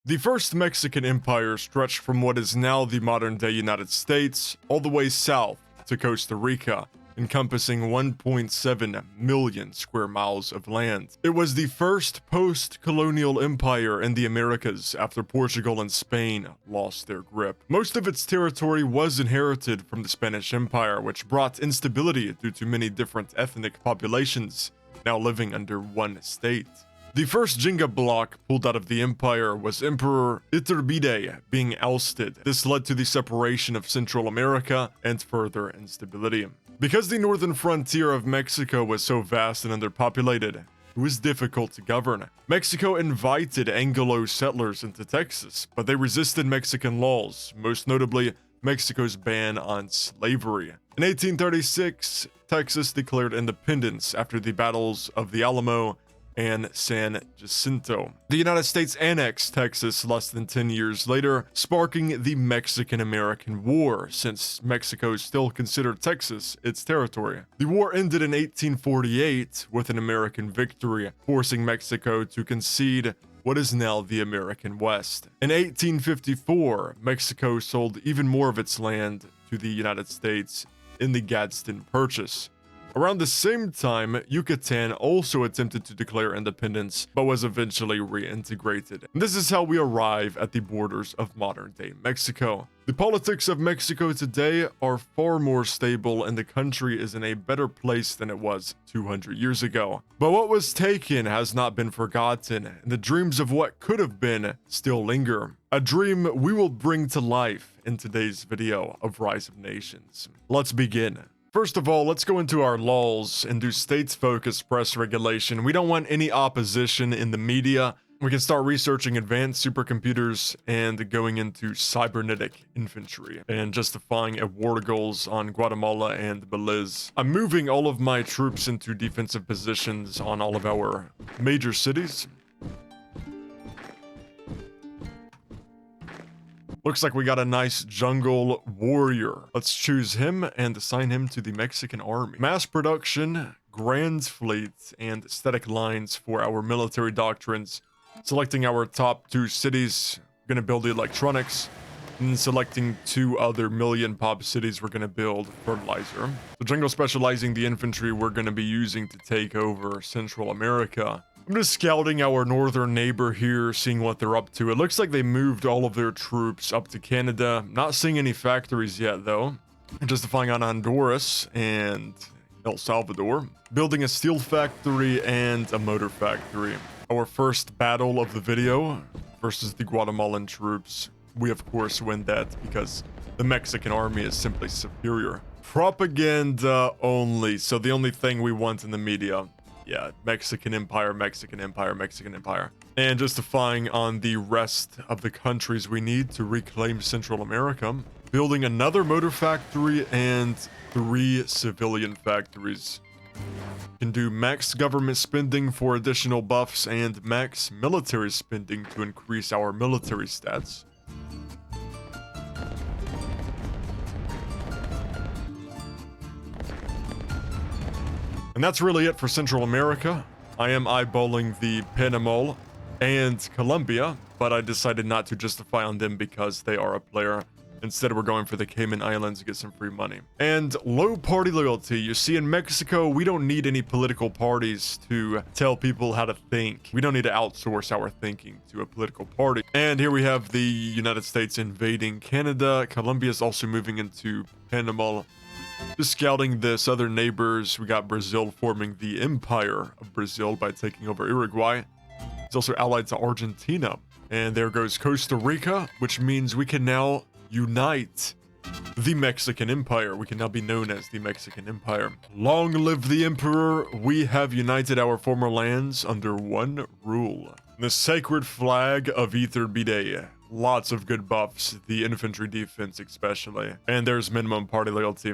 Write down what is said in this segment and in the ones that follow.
The first Mexican empire stretched from what is now the modern-day United States all the way south to Costa Rica, encompassing 1.7 million square miles of land. It was the first post-colonial empire in the Americas after Portugal and Spain lost their grip. Most of its territory was inherited from the Spanish Empire, which brought instability due to many different ethnic populations now living under one state. The first Jenga block pulled out of the empire was Emperor Iturbide being ousted. This led to the separation of Central America and further instability. Because the northern frontier of Mexico was so vast and underpopulated, it was difficult to govern. Mexico invited Anglo settlers into Texas, but they resisted Mexican laws, most notably Mexico's ban on slavery. In 1836, Texas declared independence after the battles of the Alamo and San Jacinto. The United States annexed Texas less than 10 years later, sparking the Mexican-American War, since Mexico still considered Texas its territory. The war ended in 1848 with an American victory, forcing Mexico to concede what is now the American West. In 1854, Mexico sold even more of its land to the United States in the Gadsden Purchase. Around the same time, Yucatan also attempted to declare independence, but was eventually reintegrated. And this is how we arrive at the borders of modern-day Mexico. The politics of Mexico today are far more stable, and the country is in a better place than it was 200 years ago. But what was taken has not been forgotten, and the dreams of what could have been still linger. A dream we will bring to life in today's video of Rise of Nations. Let's begin. First of all, let's go into our laws and do states-focused press regulation. We don't want any opposition in the media. We can start researching advanced supercomputers and going into cybernetic infantry and justifying war goals on Guatemala and Belize. I'm moving all of my troops into defensive positions on all of our major cities. Looks like we got a nice jungle warrior. Let's choose him and assign him to the Mexican army. Mass production, grand fleet, and static lines for our military doctrines. Selecting our top 2 cities, we're gonna build the electronics. And selecting 2 other million pop cities, we're gonna build fertilizer. The jungle specializing the infantry we're gonna be using to take over Central America. I'm just scouting our northern neighbor here, seeing what they're up to. It looks like they moved all of their troops up to Canada. Not seeing any factories yet, though. Justifying on Honduras and El Salvador. Building a steel factory and a motor factory. Our first battle of the video versus the Guatemalan troops. We, of course, win that because the Mexican army is simply superior. Propaganda only. So the only thing we want in the media. Yeah, Mexican Empire, Mexican Empire, Mexican Empire. And justifying on the rest of the countries we need to reclaim Central America. Building another motor factory and 3 civilian factories. Can do max government spending for additional buffs and max military spending to increase our military stats. And that's really it for Central America. I am eyeballing the Panama and Colombia, but I decided not to justify on them because they are a player. Instead, we're going for the Cayman Islands to get some free money. And low party loyalty. You see, in Mexico, we don't need any political parties to tell people how to think. We don't need to outsource our thinking to a political party. And here we have the United States invading Canada. Colombia is also moving into Panama. Just scouting the southern neighbors, we got Brazil forming the Empire of Brazil by taking over Uruguay. It's also allied to Argentina. And there goes Costa Rica, which means we can now unite the Mexican Empire. We can now be known as the Mexican Empire. Long live the Emperor. We have united our former lands under one rule. The sacred flag of Iturbide. Lots of good buffs, the infantry defense especially. And there's minimum party loyalty.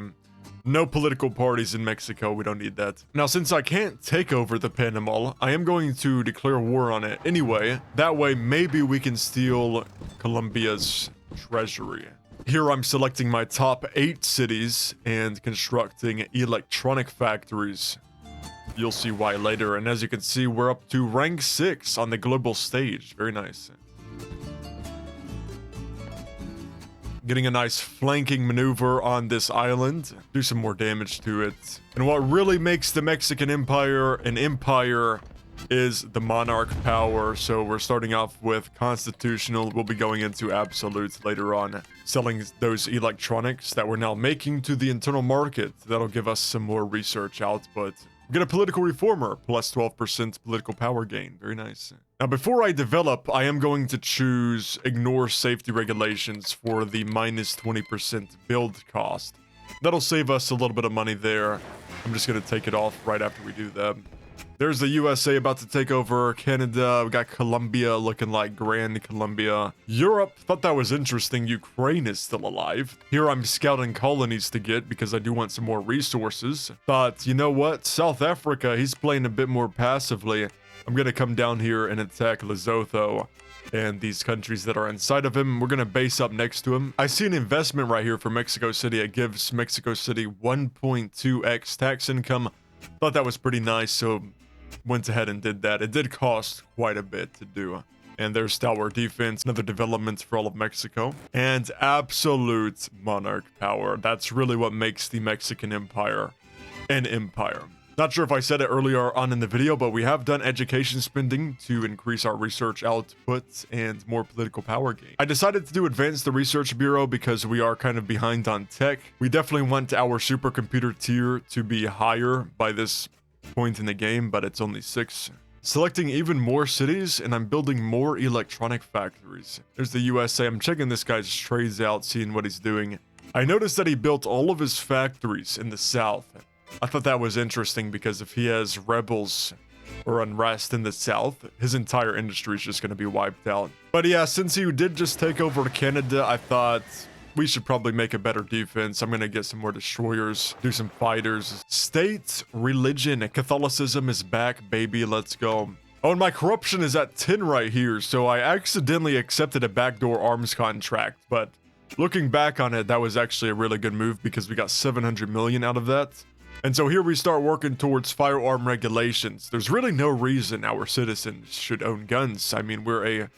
No political parties in Mexico, we don't need that. Now, since I can't take over the Panama, I am going to declare war on it anyway. That way, maybe we can steal Colombia's treasury. Here I'm selecting my top 8 cities and constructing electronic factories. You'll see why later. And as you can see, we're up to rank 6 on the global stage. Very nice. getting a nice flanking maneuver on this island, do some more damage to it. And what really makes the Mexican Empire an empire is the monarch power. So we're starting off with constitutional. We'll be going into absolutes later on, selling those electronics that we're now making to the internal market. That'll give us some more research output. We get a political reformer, plus 12% political power gain. Very nice. Now, before I develop, I am going to choose ignore safety regulations for the minus 20% build cost. That'll save us a little bit of money there. I'm just going to take it off right after we do that. There's the USA about to take over Canada. We got Colombia looking like Grand Colombia. Europe, thought that was interesting. Ukraine is still alive. Here I'm scouting colonies to get because I do want some more resources. But you know what? South Africa, he's playing a bit more passively. I'm going to come down here and attack Lesotho and these countries that are inside of him. We're going to base up next to him. I see an investment right here for Mexico City. It gives Mexico City 1.2x tax income. Thought that was pretty nice, so went ahead and did that. It did cost quite a bit to do. And there's stalwart defense, another development for all of Mexico. And absolute monarch power. That's really what makes the Mexican Empire an empire. Not sure if I said it earlier on in the video, but we have done education spending to increase our research output and more political power gain. I decided to do advance the research bureau because we are kind of behind on tech. We definitely want our supercomputer tier to be higher by this point in the game, but it's only 6. Selecting even more cities, and I'm building more electronic factories. There's the USA. I'm checking this guy's trades out, seeing what he's doing. I noticed that he built all of his factories in the south. I thought that was interesting because if he has rebels or unrest in the south, his entire industry is just going to be wiped out. But yeah, since he did just take over Canada, I thought we should probably make a better defense. I'm going to get some more destroyers, do some fighters. State, religion, Catholicism is back, baby. Let's go. Oh, and my corruption is at 10 right here. So I accidentally accepted a backdoor arms contract, but looking back on it, that was actually a really good move because we got 700 million out of that. And so here we start working towards firearm regulations. There's really no reason our citizens should own guns. I mean, we're a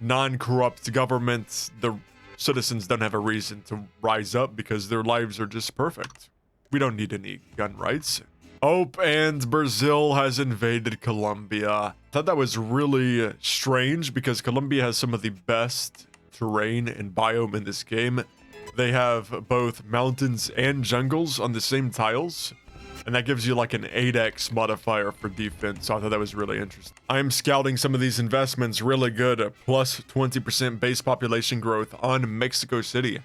non-corrupt government. The citizens don't have a reason to rise up because their lives are just perfect. We don't need any gun rights. Oh, and Brazil has invaded Colombia. I thought that was really strange because Colombia has some of the best terrain and biome in this game. They have both mountains and jungles on the same tiles, and that gives you like an 8x modifier for defense, so I thought that was really interesting. I am scouting some of these investments really good, plus 20% base population growth on Mexico City.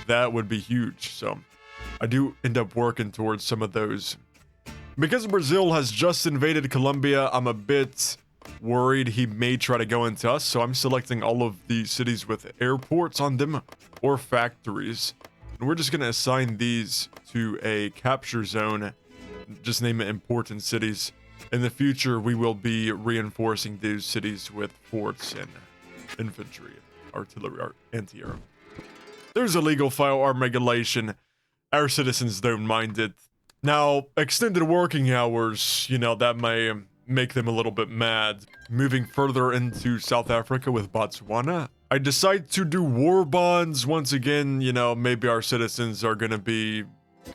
That would be huge, so I do end up working towards some of those. Because Brazil has just invaded Colombia, I'm a bit worried he may try to go into us, so I'm selecting all of the cities with airports on them or factories, and we're just going to assign these to a capture zone. Just name it important cities. In the future, we will be reinforcing these cities with forts and infantry, artillery, anti-air. There's a legal firearm regulation. Our citizens don't mind it. Now, extended working hours, you know, that may make them a little bit mad. Moving further into South Africa with Botswana, I decide to do war bonds. Once again, you know, maybe our citizens are going to be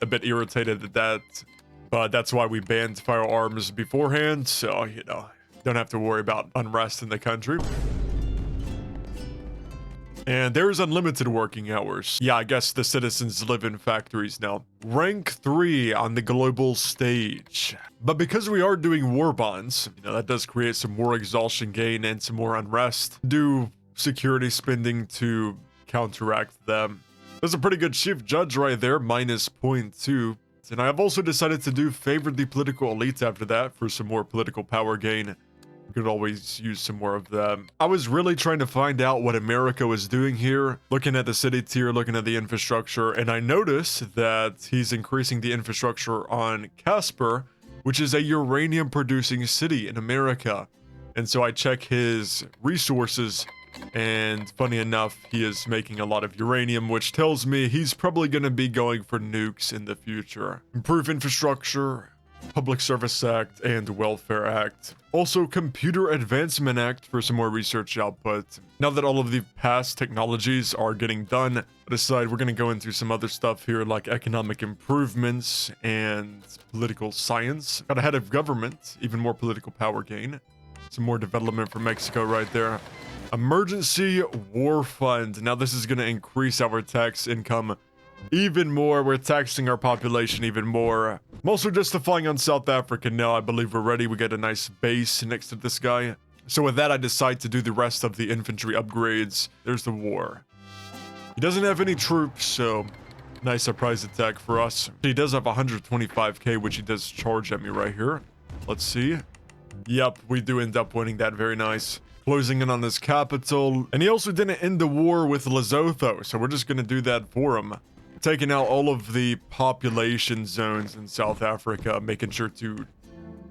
a bit irritated at that, but that's why we banned firearms beforehand, so, you know, don't have to worry about unrest in the country. And there's unlimited working hours. Yeah, I guess the citizens live in factories now. Rank 3 on the global stage. But because we are doing war bonds, you know, that does create some more exhaustion gain and some more unrest. Do security spending to counteract them. There's a pretty good chief judge right there, minus 0.2. And I've also decided to do favor the political elite after that for some more political power gain. Could always use some more of them. I was really trying to find out what America was doing here, looking at the city tier, looking at the infrastructure, and I noticed that he's increasing the infrastructure on Casper, which is a uranium producing city in America. And so I check his resources, and funny enough, he is making a lot of uranium, which tells me he's probably going to be going for nukes in the future. Improve infrastructure. Public Service Act and Welfare Act. Also, Computer Advancement Act for some more research output. Now that all of the past technologies are getting done, I decided we're going to go into some other stuff here like economic improvements and political science. Got ahead of government, even more political power gain. Some more development for Mexico right there. Emergency War Fund. Now this is going to increase our tax income even more. We're taxing our population even more. I'm also justifying on South Africa now. I believe we're ready. We get a nice base next to this guy. So with that, I decide to do the rest of the infantry upgrades. There's the war. He doesn't have any troops, so nice surprise attack for us. He does have 125k, which he does charge at me right here. Let's see. Yep, we do end up winning that. Very nice. Closing in on his capital. And he also didn't end the war with Lesotho, so we're just going to do that for him. Taking out all of the population zones in South Africa, making sure to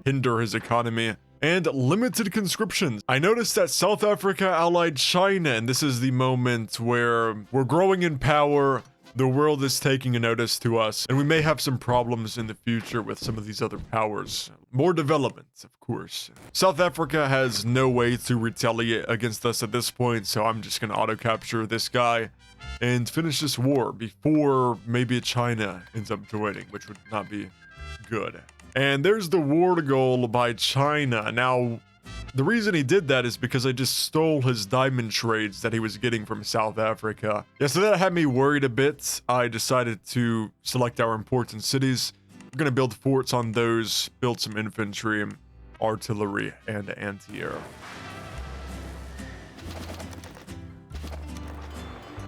hinder his economy. And limited conscriptions. I noticed that South Africa allied China, and this is the moment where we're growing in power. The world is taking a notice to us, and we may have some problems in the future with some of these other powers. More development, of course. South Africa has no way to retaliate against us at this point, so I'm just going to auto-capture this guy and finish this war before maybe China ends up joining, which would not be good. And there's the war goal by China. Now, the reason he did that is because I just stole his diamond trades that he was getting from South Africa. Yeah, so that had me worried a bit. I decided to select our important cities. We're going to build forts on those, build some infantry, artillery, and anti-air.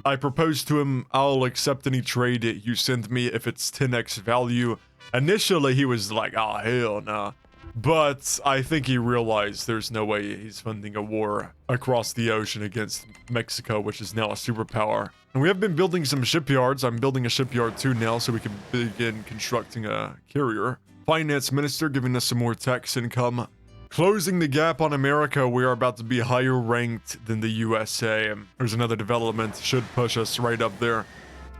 I proposed to him, I'll accept any trade you send me if it's 10x value. Initially, he was like, oh, hell nah. But I think he realized there's no way he's funding a war across the ocean against Mexico, which is now a superpower. And we have been building some shipyards. I'm building a shipyard too now, so we can begin constructing a carrier. Finance Minister giving us some more tax income. Closing the gap on America, we are about to be higher ranked than the USA. There's another development, should push us right up there.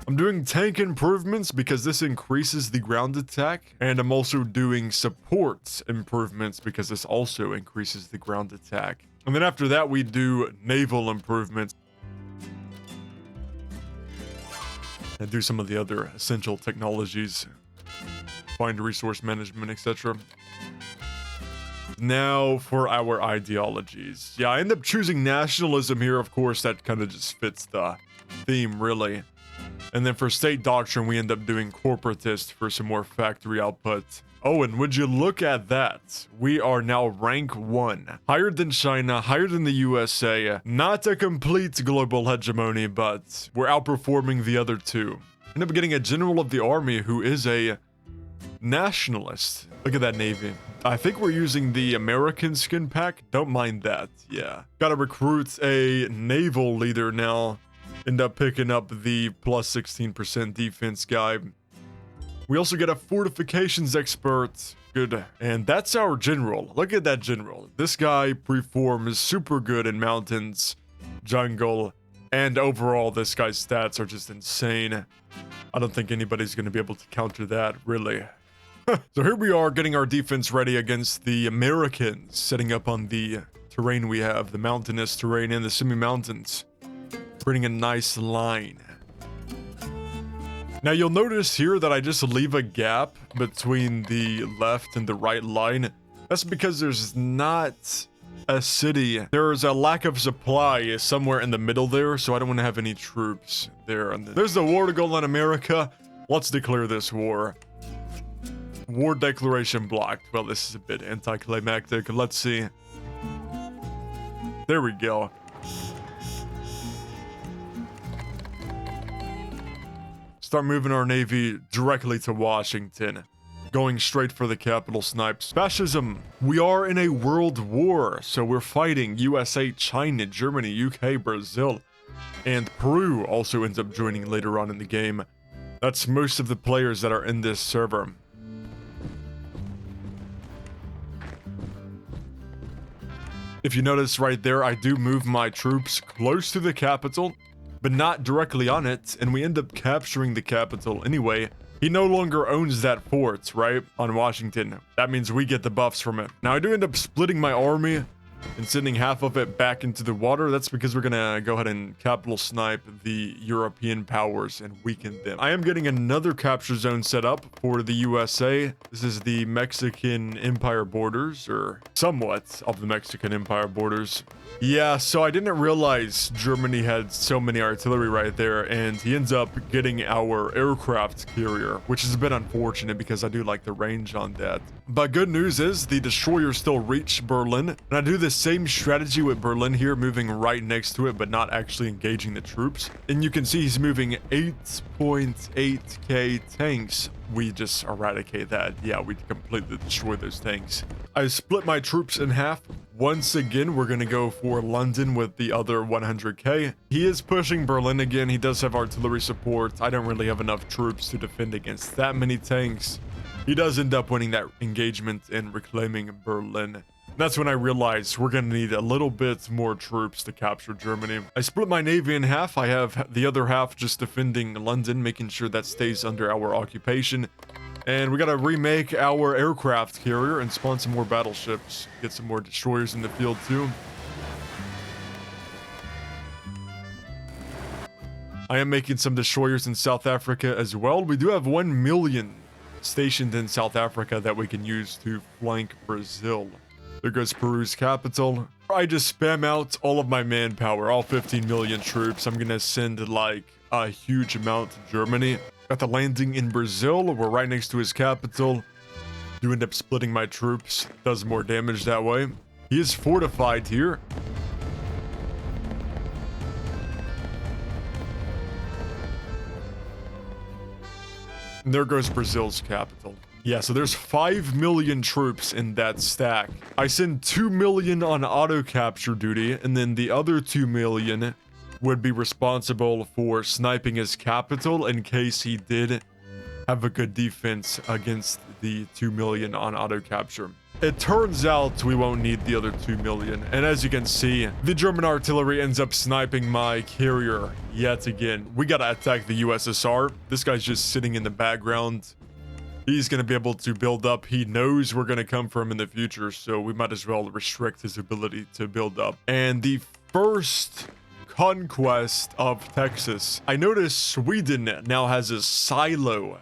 I'm doing tank improvements because this increases the ground attack, and I'm also doing support improvements because this also increases the ground attack. And then after that, we do naval improvements and do some of the other essential technologies, find resource management, etc. Now for our ideologies. Yeah, I end up choosing nationalism here. Of course, that kind of just fits the theme, really. And then for state doctrine, we end up doing corporatist for some more factory output. Oh, and would you look at that? We are now rank 1. Higher than China, higher than the USA. Not a complete global hegemony, but we're outperforming the other two. End up getting a general of the army who is a nationalist. Look at that navy. I think we're using the American skin pack. Don't mind that. Yeah. Gotta recruit a naval leader now. End up picking up the plus 16% defense guy. We also get a fortifications expert. Good. And that's our general. Look at that general. This guy performs super good in mountains, jungle, and overall this guy's stats are just insane. I don't think anybody's going to be able to counter that, really. So here we are getting our defense ready against the Americans, setting up on the terrain we have, the mountainous terrain and the semi-mountains. Creating a nice line. Now you'll notice here that I just leave a gap between the left and the right line. That's because there's not a city. There's a lack of supply somewhere in the middle there, so I don't want to have any troops there. And there's the war goal in America. Let's declare this war. War declaration blocked. Well, this is a bit anticlimactic. Let's see. There we go. Start moving our navy directly to Washington. Going straight for the capital snipes. Fascism. We are in a world war, so we're fighting USA, China, Germany, UK, Brazil, and Peru also ends up joining later on in the game. That's most of the players that are in this server. If you notice right there, I do move my troops close to the capital, but not directly on it, and we end up capturing the capital anyway. He no longer owns that fort, right, on Washington. That means we get the buffs from it. Now, I do end up splitting my army and sending half of it back into the water. That's because we're gonna go ahead and capital snipe the European powers and weaken them. I am getting another capture zone set up for the USA. This is the Mexican Empire borders, or somewhat of the Mexican Empire borders. Yeah, so I didn't realize Germany had so many artillery right there, and he ends up getting our aircraft carrier, which is a bit unfortunate because I do like the range on that. But good news is the destroyers still reach Berlin, and I do the same strategy with Berlin here, moving right next to it, but not actually engaging the troops. And you can see he's moving 8.8k tanks. We just eradicate that. Yeah, we completely destroy those tanks. I split my troops in half. Once again, we're going to go for London with the other 100k. He is pushing Berlin again. He does have artillery support. I don't really have enough troops to defend against that many tanks. He does end up winning that engagement and reclaiming Berlin. That's when I realized we're going to need a little bit more troops to capture Germany. I split my navy in half. I have the other half just defending London, making sure that stays under our occupation. And we got to remake our aircraft carrier and spawn some more battleships. Get some more destroyers in the field too. I am making some destroyers in South Africa as well. We do have 1 million stationed in South Africa that we can use to flank Brazil. There goes Peru's capital. I just spam out all of my manpower, all 15 million troops. I'm gonna send like a huge amount to Germany. At the landing in Brazil, we're right next to his capital. You end up splitting my troops. Does more damage that way. He is fortified here. And there goes Brazil's capital. Yeah, so there's 5 million troops in that stack. I send 2 million on auto capture duty, and then the other 2 million would be responsible for sniping his capital in case he did have a good defense against the 2 million on auto capture. It turns out we won't need the other 2 million, and as you can see, the German artillery ends up sniping my carrier yet again. We gotta attack the USSR. This guy's just sitting in the background. He's going to be able to build up. He knows we're going to come for him in the future, so we might as well restrict his ability to build up. And the first conquest of Texas. I noticed Sweden now has a silo.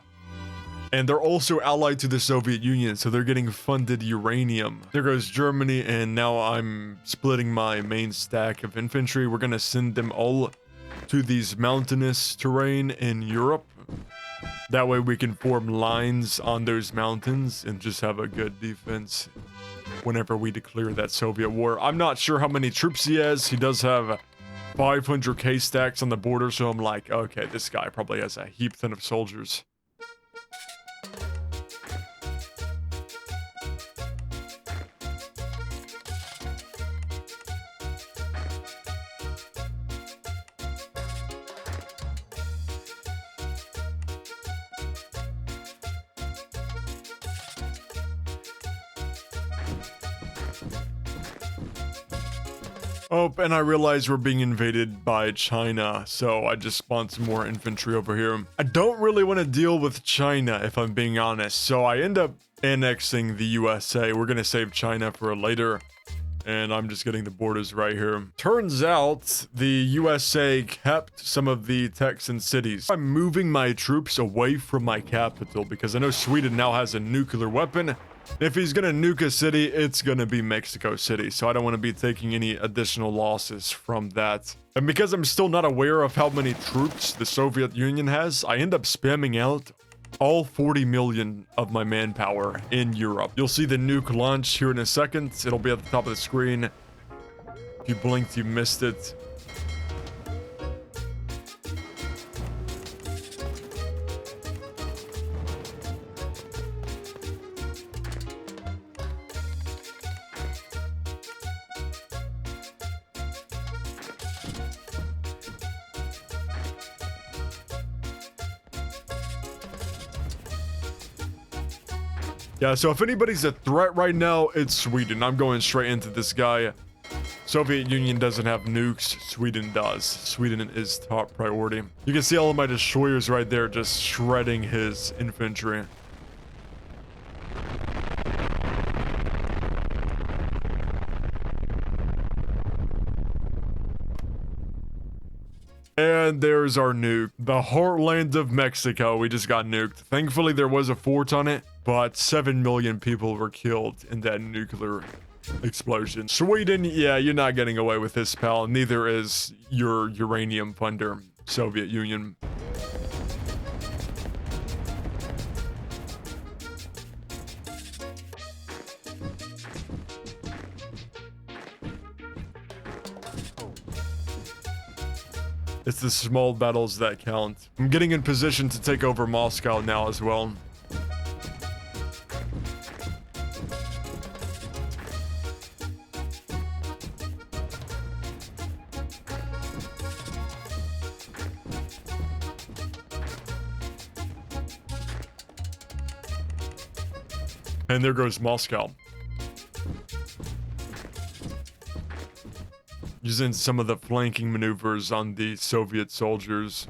And they're also allied to the Soviet Union, so they're getting funded uranium. There goes Germany, and now I'm splitting my main stack of infantry. We're going to send them all to these mountainous terrain in Europe. That way we can form lines on those mountains and just have a good defense whenever we declare that Soviet war. I'm not sure how many troops he has. He does have 500k stacks on the border, so I'm like, okay, this guy probably has a heap ton of soldiers. Oh, and I realize we're being invaded by China, so I just spawned some more infantry over here. I don't really want to deal with China, if I'm being honest, so I end up annexing the USA. We're going to save China for later, and I'm just getting the borders right here. Turns out the USA kept some of the Texan cities. I'm moving my troops away from my capital because I know Sweden now has a nuclear weapon. If he's gonna nuke a city, it's gonna be Mexico City, so I don't want to be taking any additional losses from that. And because I'm still not aware of how many troops the Soviet Union has, I end up spamming out all 40 million of my manpower in Europe. You'll see the nuke launch here in a second. It'll be at the top of the screen. If you blinked, you missed it. Yeah, so if anybody's a threat right now, it's Sweden. I'm going straight into this guy. Soviet Union doesn't have nukes. Sweden does. Sweden is top priority. You can see all of my destroyers right there just shredding his infantry. And there's our nuke. The heartland of Mexico. We just got nuked. Thankfully, there was a fort on it, but 7 million people were killed in that nuclear explosion. Sweden, yeah, you're not getting away with this, pal. Neither is your uranium funder, Soviet Union. It's the small battles that count. I'm getting in position to take over Moscow now as well. And there goes Moscow. Using some of the flanking maneuvers on the Soviet soldiers.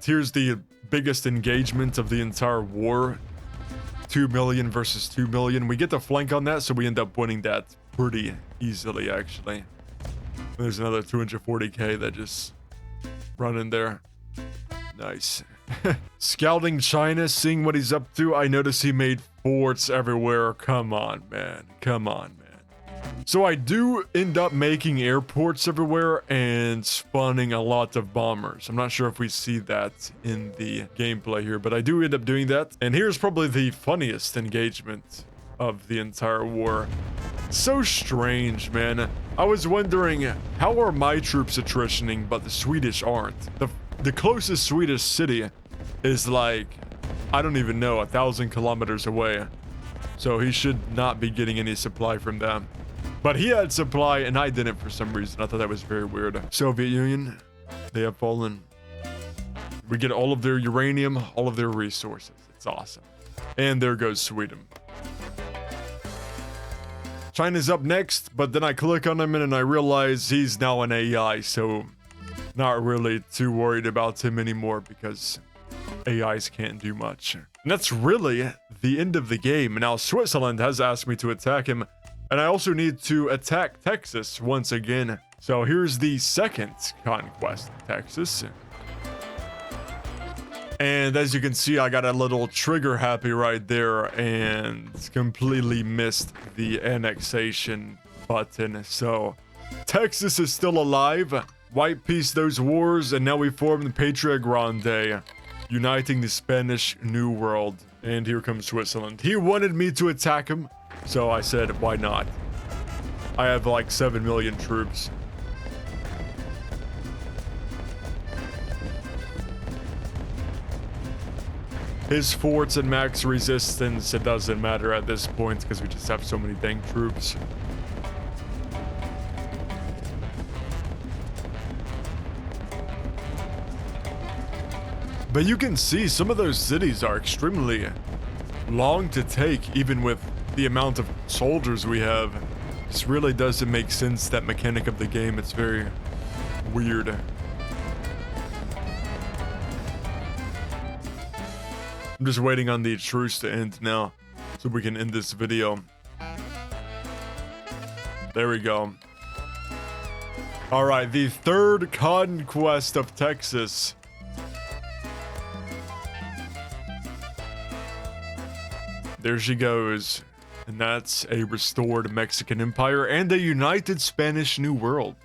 Here's the biggest engagement of the entire war. 2 million versus 2 million. We get the flank on that, so we end up winning that pretty easily, actually. There's another 240k that just run in there. Nice. Scouting China, seeing what he's up to. I notice he made forts everywhere. Come on, man. Come on, man. So I do end up making airports everywhere and spawning a lot of bombers. I'm not sure if we see that in the gameplay here, but I do end up doing that. And here's probably the funniest engagement of the entire war. So strange, man. I was wondering, how are my troops attritioning, but the Swedish aren't? The closest Swedish city is like, I don't even know, 1,000 kilometers away. So he should not be getting any supply from them. But he had supply and I didn't for some reason. I thought that was very weird. Soviet Union, they have fallen. We get all of their uranium, all of their resources. It's awesome. And there goes Sweden. China's up next, but then I click on him and I realize he's now an AI, so not really too worried about him anymore because AIs can't do much. And that's really the end of the game. Now, Switzerland has asked me to attack him, and I also need to attack Texas once again. So here's the second conquest of Texas. And as you can see, I got a little trigger happy right there and completely missed the annexation button. So Texas is still alive. White peace those wars, and now we form the Patria Grande, uniting the Spanish New World. And here comes Switzerland. He wanted me to attack him, so I said, why not? I have like 7 million troops. His forts and max resistance, it doesn't matter at this point because we just have so many dang troops. But you can see some of those cities are extremely long to take, even with the amount of soldiers we have. This really doesn't make sense, that mechanic of the game. It's very weird. I'm just waiting on the truce to end now so we can end this video. There we go. All right, the third conquest of Texas. There she goes. And that's a restored Mexican Empire and a united Spanish New World.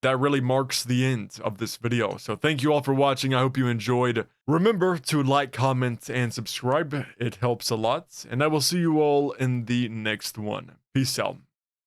that really marks the end of this video. So thank you all for watching. I hope you enjoyed. Remember to like, comment, and subscribe. It helps a lot. And I will see you all in the next one. Peace out.